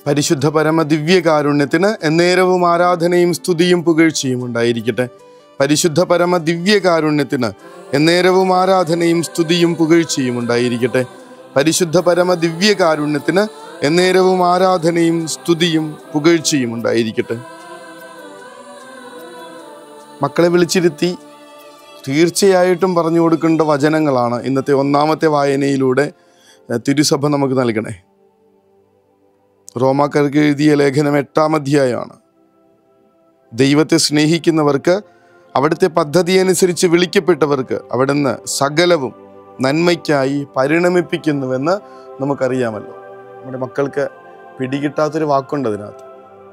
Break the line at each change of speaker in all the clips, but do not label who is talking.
പരിശുദ്ധ പരമ ദിവ്യകാരുണ്യത്തിന് എന്നേരവും ആരാധനയും സ്തുതിയും പുകഴ്ചയും ഉണ്ടായിരിക്കട്ടെ. പരിശുദ്ധ പരമ ദിവ്യകാരുണ്യത്തിന് എന്നേരവും ആരാധനയും സ്തുതിയും പുകഴ്ചയും ഉണ്ടായിരിക്കട്ടെ. പരിശുദ്ധ പരമ ദിവ്യകാരുണ്യത്തിന് എന്നേരവും ആരാധനയും സ്തുതിയും പുകഴ്ചയും ഉണ്ടായിരിക്കട്ടെ. മക്കളെ വിളിച്ചിരുത്തി തീർച്ചയായിട്ടും പറഞ്ഞു കൊടുക്കേണ്ട വചനങ്ങളാണ് ഇന്നത്തെ ഒന്നാമത്തെ വായനയിലൂടെ തിരുസഭ നമുക്ക് നൽകണേ. റോമാക്കാർക്ക് എഴുതിയ ലേഖനം 8-ാം അധ്യായമാണ്. ദൈവത്തെ സ്നേഹിക്കുന്നവർക്ക്, അവിടുത്തെ പദ്ധതി അനുസരിച്ച് വിളിക്കപ്പെട്ടവർക്ക് അവിടുന്ന് സകലവും നന്മയ്ക്കായി പരിണമിപ്പിക്കുന്നുവെന്ന് നമുക്കറിയാമല്ലോ. നമ്മുടെ മക്കൾക്ക് പിടികിട്ടാത്തൊരു വാക്കുണ്ട് അതിനകത്ത്.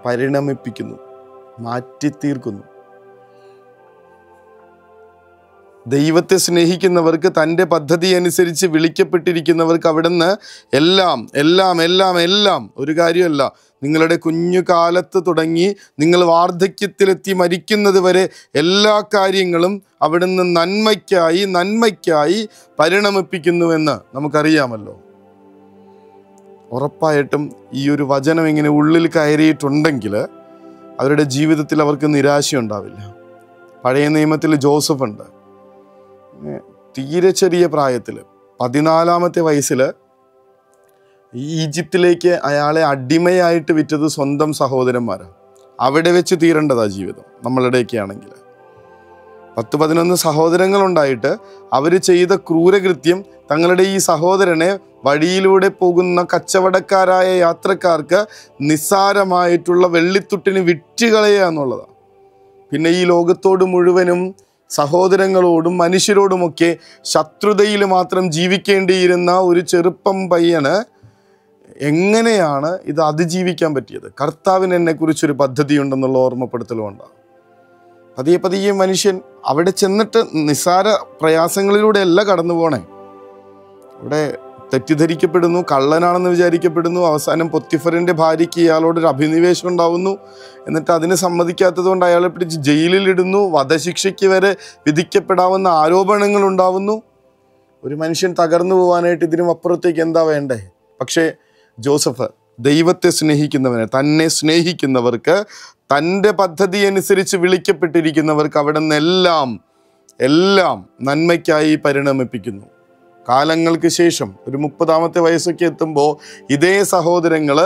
പരിണമിപ്പിക്കുന്നു, മാറ്റിത്തീർക്കുന്നു. ദൈവത്തെ സ്നേഹിക്കുന്നവർക്ക്, തൻ്റെ പദ്ധതി അനുസരിച്ച് വിളിക്കപ്പെട്ടിരിക്കുന്നവർക്ക് അവിടുന്ന് എല്ലാം എല്ലാം എല്ലാം എല്ലാം, ഒരു കാര്യമല്ല, നിങ്ങളുടെ കുഞ്ഞു കാലത്ത് തുടങ്ങി നിങ്ങൾ വാർദ്ധക്യത്തിലെത്തി മരിക്കുന്നത് വരെ എല്ലാ കാര്യങ്ങളും അവിടുന്ന് നന്മയ്ക്കായി പരിണമിപ്പിക്കുന്നുവെന്ന് നമുക്കറിയാമല്ലോ. ഉറപ്പായിട്ടും ഈ ഒരു വചനം ഇങ്ങനെ ഉള്ളിൽ കയറിയിട്ടുണ്ടെങ്കിൽ അവരുടെ ജീവിതത്തിൽ അവർക്ക് നിരാശയുണ്ടാവില്ല. പഴയ നിയമത്തിൽ ജോസഫ് ഉണ്ട്. തീരെ ചെറിയ പ്രായത്തിൽ 14-ാമത്തെ വയസ്സിൽ ഈജിപ്തിലേക്ക് അയാളെ അടിമയായിട്ട് വിറ്റത് സ്വന്തം സഹോദരന്മാരാണ്. അവിടെ വെച്ച് തീരേണ്ടതാ ജീവിതം. നമ്മളുടെയൊക്കെ ആണെങ്കിൽ 10-11 സഹോദരങ്ങളുണ്ടായിട്ട് അവർ ചെയ്ത ക്രൂരകൃത്യം തങ്ങളുടെ ഈ സഹോദരനെ വഴിയിലൂടെ പോകുന്ന കച്ചവടക്കാരായ യാത്രക്കാർക്ക് നിസ്സാരമായിട്ടുള്ള വെള്ളിത്തുട്ടിന് വിറ്റുകളയുക എന്നുള്ളതാണ്. പിന്നെ ഈ ലോകത്തോട് മുഴുവനും, സഹോദരങ്ങളോടും മനുഷ്യരോടുമൊക്കെ ശത്രുതയിൽ മാത്രം ജീവിക്കേണ്ടിയിരുന്ന ഒരു ചെറുപ്പം പയ്യന് എങ്ങനെയാണ് ഇത് അതിജീവിക്കാൻ പറ്റിയത്? കർത്താവിന് എന്നെക്കുറിച്ചൊരു പദ്ധതി ഉണ്ടെന്നുള്ള ഓർമ്മപ്പെടുത്തലുകൊണ്ടാണ്. പതിയെ മനുഷ്യൻ അവിടെ ചെന്നിട്ട് നിസ്സാര പ്രയാസങ്ങളിലൂടെയല്ല കടന്നു പോണേ. അവിടെ തെറ്റിദ്ധരിക്കപ്പെടുന്നു, കള്ളനാണെന്ന് വിചാരിക്കപ്പെടുന്നു. അവസാനം പൊത്തിഫറിൻ്റെ ഭാര്യയ്ക്ക് ഇയാളോടൊരു അഭിനിവേശം ഉണ്ടാവുന്നു. എന്നിട്ട് അതിന് സമ്മതിക്കാത്തത് കൊണ്ട് അയാളെ പിടിച്ച് ജയിലിലിടുന്നു. വധശിക്ഷയ്ക്ക് വരെ വിധിക്കപ്പെടാവുന്ന ആരോപണങ്ങൾ ഉണ്ടാവുന്നു. ഒരു മനുഷ്യൻ തകർന്നു പോകാനായിട്ട് ഇതിനും അപ്പുറത്തേക്ക് എന്താ വേണ്ടേ? പക്ഷേ ജോസഫ് ദൈവത്തെ സ്നേഹിക്കുന്നവനെ, തന്നെ സ്നേഹിക്കുന്നവർക്ക്, തൻ്റെ പദ്ധതി അനുസരിച്ച് വിളിക്കപ്പെട്ടിരിക്കുന്നവർക്ക് അവിടുന്ന് എല്ലാം നന്മയ്ക്കായി പരിണമിപ്പിക്കുന്നു. കാലങ്ങൾക്ക് ശേഷം ഒരു 30-ാമത്തെ വയസ്സൊക്കെ എത്തുമ്പോൾ ഇതേ സഹോദരങ്ങൾ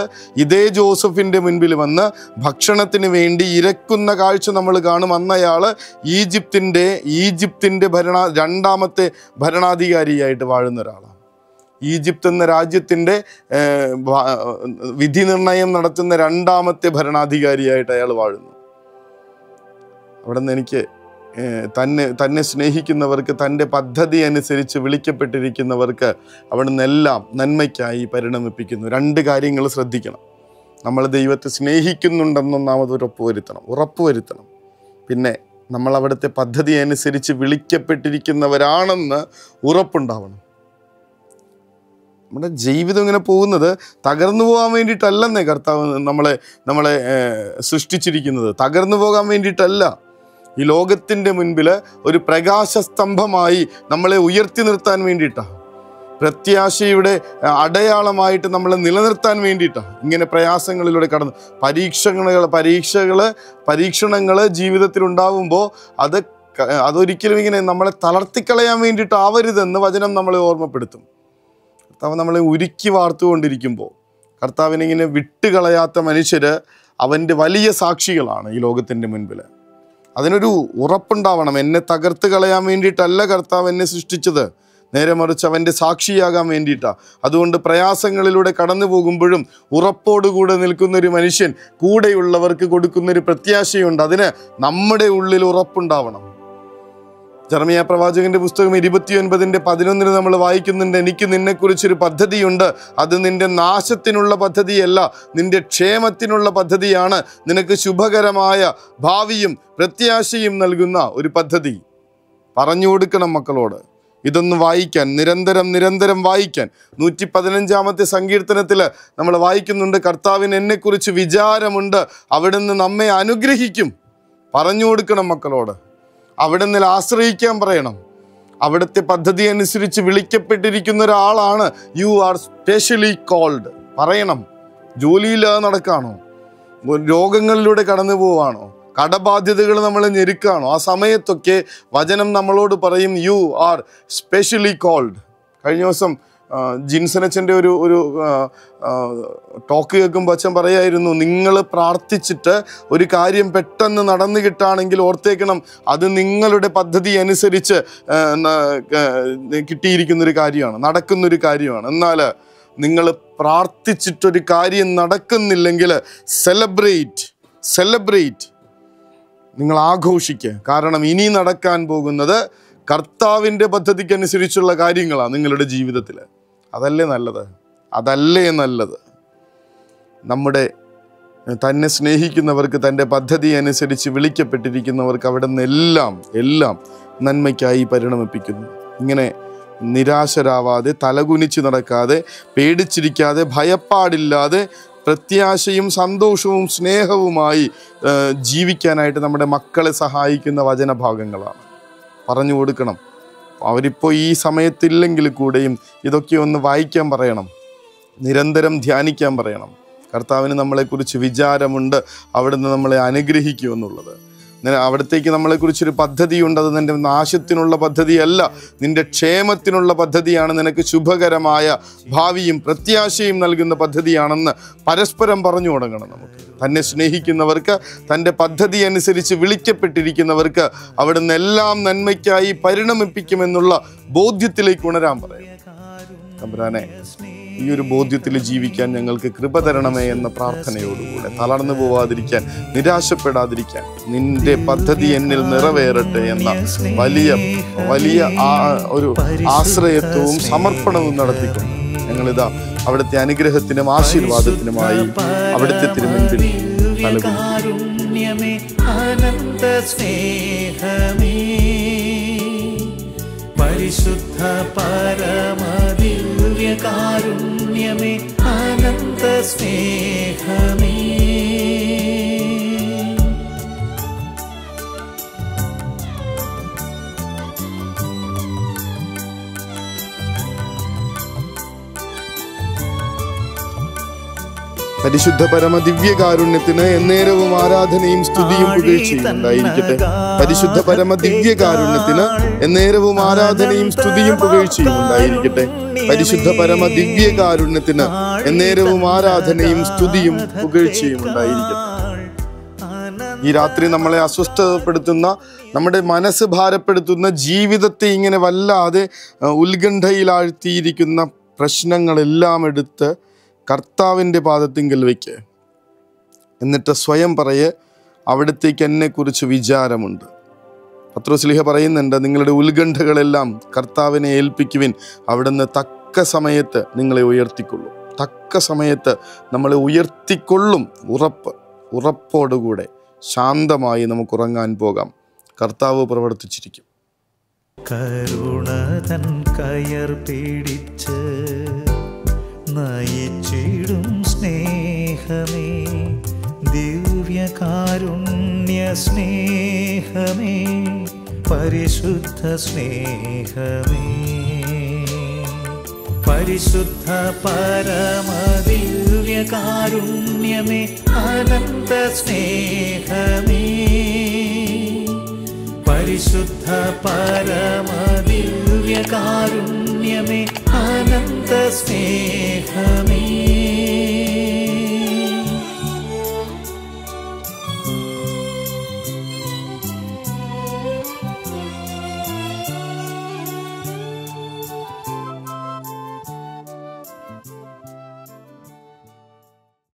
ഇതേ ജോസഫിൻ്റെ മുൻപിൽ വന്ന് ഭക്ഷണത്തിന് വേണ്ടി ഇരക്കുന്ന കാഴ്ച നമ്മൾ കാണും. അന്നയാൾ ഈജിപ്തിൻ്റെ 2-ാമത്തെ ഭരണാധികാരിയായിട്ട് വാഴുന്ന ഒരാളാണ്. ഈജിപ്ത് എന്ന രാജ്യത്തിൻ്റെ വിധി നിർണയം നടത്തുന്ന 2-ാമത്തെ ഭരണാധികാരിയായിട്ട് അയാൾ വാഴുന്നു. അവിടെ നിന്ന് എനിക്ക് തന്നെ സ്നേഹിക്കുന്നവർക്ക്, തൻ്റെ പദ്ധതി അനുസരിച്ച് വിളിക്കപ്പെട്ടിരിക്കുന്നവർക്ക് അവിടുന്ന് എല്ലാം നന്മയ്ക്കായി പരിണമിപ്പിക്കുന്നു. 2 കാര്യങ്ങൾ ശ്രദ്ധിക്കണം. നമ്മൾ ദൈവത്തെ സ്നേഹിക്കുന്നുണ്ടെന്നൊന്നാമത് ഉറപ്പുവരുത്തണം. പിന്നെ നമ്മൾ അവിടുത്തെ പദ്ധതി അനുസരിച്ച് വിളിക്കപ്പെട്ടിരിക്കുന്നവരാണെന്ന് ഉറപ്പുണ്ടാവണം. നമ്മുടെ ജീവിതം ഇങ്ങനെ പോകുന്നത് തകർന്നു പോകാൻ വേണ്ടിയിട്ടല്ലെന്നേ കർത്താവ് നമ്മളെ സൃഷ്ടിച്ചിരിക്കുന്നത്. തകർന്നു പോകാൻ വേണ്ടിയിട്ടല്ല. ഈ ലോകത്തിൻ്റെ മുൻപിൽ ഒരു പ്രകാശസ്തംഭമായി നമ്മളെ ഉയർത്തി നിർത്താൻ വേണ്ടിയിട്ടാണ്. പ്രത്യാശയുടെ അടയാളമായിട്ട് നമ്മളെ നിലനിർത്താൻ വേണ്ടിയിട്ടാണ് ഇങ്ങനെ പ്രയാസങ്ങളിലൂടെ കടന്ന് പരീക്ഷണങ്ങൾ ജീവിതത്തിൽ ഉണ്ടാവുമ്പോൾ അതൊരിക്കലും ഇങ്ങനെ നമ്മളെ തളർത്തിക്കളയാൻ വേണ്ടിയിട്ടാവരുതെന്ന് വചനം നമ്മളെ ഓർമ്മപ്പെടുത്തും. കർത്താവ് നമ്മളെ ഉരുക്കി വാർത്തുകൊണ്ടിരിക്കുമ്പോൾ, കർത്താവിനിങ്ങനെ വിട്ടുകളയാത്ത മനുഷ്യർ അവൻ്റെ വലിയ സാക്ഷികളാണ് ഈ ലോകത്തിൻ്റെ മുൻപിൽ. അതിനൊരു ഉറപ്പുണ്ടാവണം. എന്നെ തകർത്ത് കളയാൻ വേണ്ടിയിട്ടല്ല കർത്താവ് എന്നെ സൃഷ്ടിച്ചത്, നേരെ മറിച്ച് അവൻ്റെ സാക്ഷിയാകാൻ വേണ്ടിയിട്ടാണ്. അതുകൊണ്ട് പ്രയാസങ്ങളിലൂടെ കടന്നു പോകുമ്പോഴും ഉറപ്പോടുകൂടെ നിൽക്കുന്നൊരു മനുഷ്യൻ കൂടെയുള്ളവർക്ക് കൊടുക്കുന്നൊരു പ്രത്യാശയുണ്ട്. അതിന് നമ്മുടെ ഉള്ളിൽ ഉറപ്പുണ്ടാവണം. ജെറമ്യാ പ്രവാചകന്റെ പുസ്തകം 29:11 നമ്മൾ വായിക്കുന്നുണ്ട്, എനിക്ക് നിന്നെക്കുറിച്ചൊരു പദ്ധതിയുണ്ട്, അത് നിന്റെ നാശത്തിനുള്ള പദ്ധതിയല്ല, നിന്റെ ക്ഷേമത്തിനുള്ള പദ്ധതിയാണ്, നിനക്ക് ശുഭകരമായ ഭാവിയും പ്രത്യാശയും നൽകുന്ന ഒരു പദ്ധതി. പറഞ്ഞു കൊടുക്കണം മക്കളോട്. ഇതൊന്ന് വായിക്കാൻ, നിരന്തരം വായിക്കാൻ. 115-ാമത്തെ സങ്കീർത്തനത്തിൽ നമ്മൾ വായിക്കുന്നുണ്ട്, കർത്താവിന് എന്നെക്കുറിച്ച് വിചാരമുണ്ട്, അവിടുന്ന് നമ്മെ അനുഗ്രഹിക്കും. പറഞ്ഞു കൊടുക്കണം മക്കളോട്. അവിടുന്ന് ആശ്രയിക്കാൻ പറയണം. അവിടുത്തെ പദ്ധതി അനുസരിച്ച് വിളിക്കപ്പെട്ടിരിക്കുന്ന ഒരാളാണ്. യു ആർ സ്പെഷ്യലി കോൾഡ് പറയണം. ജോലിയില്ലാതെ നടക്കാണോ? രോഗങ്ങളിലൂടെ കടന്നു പോവാണോ? കടബാധ്യതകൾ നമ്മളെ ഞെരുക്കാണോ? ആ സമയത്തൊക്കെ വചനം നമ്മളോട് പറയും, യു ആർ സ്പെഷ്യലി കോൾഡ്. കഴിഞ്ഞ ദിവസം ജിൻസനച്ചൻ്റെ ഒരു ടോക്ക് കേൾക്കുമ്പോൾ അച്ഛൻ പറയായിരുന്നു, നിങ്ങൾ പ്രാർത്ഥിച്ചിട്ട് ഒരു കാര്യം പെട്ടെന്ന് നടന്നു കിട്ടുകയാണെങ്കിൽ ഓർത്തേക്കണം, അത് നിങ്ങളുടെ പദ്ധതി അനുസരിച്ച് കിട്ടിയിരിക്കുന്നൊരു കാര്യമാണ്, നടക്കുന്നൊരു കാര്യമാണ്. എന്നാൽ നിങ്ങൾ പ്രാർത്ഥിച്ചിട്ടൊരു കാര്യം നടക്കുന്നില്ലെങ്കിൽ സെലിബ്രേറ്റ്, നിങ്ങൾ ആഘോഷിക്കുക. കാരണം ഇനി നടക്കാൻ പോകുന്നത് കർത്താവിൻ്റെ പദ്ധതിക്കനുസരിച്ചുള്ള കാര്യങ്ങളാണ് നിങ്ങളുടെ ജീവിതത്തിൽ. അതല്ലേ നല്ലത്. നമ്മുടെ തന്നെ സ്നേഹിക്കുന്നവർക്ക്, തൻ്റെ പദ്ധതി അനുസരിച്ച് വിളിക്കപ്പെട്ടിരിക്കുന്നവർക്ക് അവിടെ നിന്ന് എല്ലാം നന്മയ്ക്കായി പരിണമിപ്പിക്കുന്നു. ഇങ്ങനെ നിരാശരാവാതെ, തലകുനിച്ച് നടക്കാതെ, പേടിച്ചിരിക്കാതെ, ഭയപ്പാടില്ലാതെ, പ്രത്യാശയും സന്തോഷവും സ്നേഹവുമായി ജീവിക്കാനായിട്ട് നമ്മുടെ മക്കളെ സഹായിക്കുന്ന വചനഭാഗങ്ങളാണ്. പറഞ്ഞു കൊടുക്കണം. അവരിപ്പോൾ ഈ സമയത്തില്ലെങ്കിൽ കൂടെയും ഇതൊക്കെ ഒന്ന് വായിക്കാൻ പറയണം, നിരന്തരം ധ്യാനിക്കാൻ പറയണം. കർത്താവിന് നമ്മളെക്കുറിച്ച് വിചാരമുണ്ട്, അവിടുന്ന് നമ്മളെ അനുഗ്രഹിക്കുമെന്നുള്ളത്. അവിടത്തേക്ക് നമ്മളെക്കുറിച്ചൊരു പദ്ധതിയുണ്ട്. അത് നിൻ്റെ നാശത്തിനുള്ള പദ്ധതിയല്ല, നിൻ്റെ ക്ഷേമത്തിനുള്ള പദ്ധതിയാണ്. നിനക്ക് ശുഭകരമായ ഭാവിയും പ്രത്യാശയും നൽകുന്ന പദ്ധതിയാണെന്ന് പരസ്പരം പറഞ്ഞു തുടങ്ങണം. നമുക്ക് തന്നെ സ്നേഹിക്കുന്നവർക്ക്, തൻ്റെ പദ്ധതി അനുസരിച്ച് വിളിക്കപ്പെട്ടിരിക്കുന്നവർക്ക് അവിടുന്ന് എല്ലാം നന്മയ്ക്കായി പരിണമിപ്പിക്കുമെന്നുള്ള ബോധ്യത്തിലേക്ക് ഉണരാൻ പറയും. തമ്പുരാനെ, ഈ ഒരു ബോധ്യത്തിൽ ജീവിക്കാൻ ഞങ്ങൾക്ക് കൃപ തരണമേ എന്ന പ്രാർത്ഥനയോടുകൂടെ തളർന്നു പോവാതിരിക്കാൻ, നിരാശപ്പെടാതിരിക്കാൻ, നിന്റെ പദ്ധതി എന്നിൽ നിറവേറട്ടെ എന്ന വലിയ ഒരു ആശ്രയത്വവും സമർപ്പണവും നടത്തിക്കൊണ്ട് ഞങ്ങളിതാ അവിടുത്തെ അനുഗ്രഹത്തിനും ആശീർവാദത്തിനുമായി അവിടുത്തെ തിരുമുൻപിൽ പരിശുദ്ധ പരമദിവ്യകാരുണ്യമേ, അനന്ത സ്നേഹമേ. പരിശുദ്ധ പരമ ദിവ്യകാരുണ്യത്തിന് എന്നേരവും ആരാധനയും സ്തുതിയും പുകഴ്ചയും ഉണ്ടായിരിക്കട്ടെ. പരിശുദ്ധ പരമ ദിവ്യകാരുണ്യത്തിന് എന്നേരവും ആരാധനയും സ്തുതിയും പുകഴ്ചയും ഉണ്ടായിരിക്കട്ടെ. പരിശുദ്ധ പരമ ദിവ്യകാരുണ്യത്തിന് എന്നേരവും ആരാധനയും സ്തുതിയും പുകഴ്ചയും ഉണ്ടായിരിക്കട്ടെ. ഈ രാത്രി നമ്മളെ അസ്വസ്ഥപ്പെടുത്തുന്ന, നമ്മുടെ മനസ്സ് ഭാരപ്പെടുത്തുന്ന, ജീവിതത്തെ ഇങ്ങനെ വല്ലാതെ ഉത്കണ്ഠയിലാഴ്ത്തിയിരിക്കുന്ന പ്രശ്നങ്ങളെല്ലാം എടുത്ത് കർത്താവിൻ്റെ പാദത്തിങ്കൽ വയ്ക്ക്. എന്നിട്ട് സ്വയം പറയ്, അവിടത്തേക്ക് എന്നെക്കുറിച്ച് വിചാരമുണ്ട്. പത്രോസ്ലീഹ പറയുന്നുണ്ട്, നിങ്ങളുടെ ഉത്കണ്ഠകളെല്ലാം കർത്താവിനെ ഏൽപ്പിക്കുവിൻ, അവിടുന്ന് തക്ക സമയത്ത് നിങ്ങളെ ഉയർത്തിക്കൊള്ളും. തക്ക സമയത്ത് നമ്മളെ ഉയർത്തിക്കൊള്ളും. ഉറപ്പോടുകൂടെ ശാന്തമായി നമുക്ക് ഉറങ്ങാൻ പോകാം. കർത്താവ് പ്രവർത്തിച്ചിരിക്കും.
കരുണ തൻ കയർ പിടിച്ച് നയിച്ചിടും സ്നേഹമേ, ദിവ്യകാരുണ്യ സ്നേഹമേ, പരിശുദ്ധ സ്നേഹമേ. പരിശുദ്ധ പരമദിവ്യകാരുണ്യമേ, അനന്ത സ്നേഹമേ. പരിശുദ്ധ പരമദിവ്യകാരുണ്യമേ, അനന്ത സ്നേഹമേ.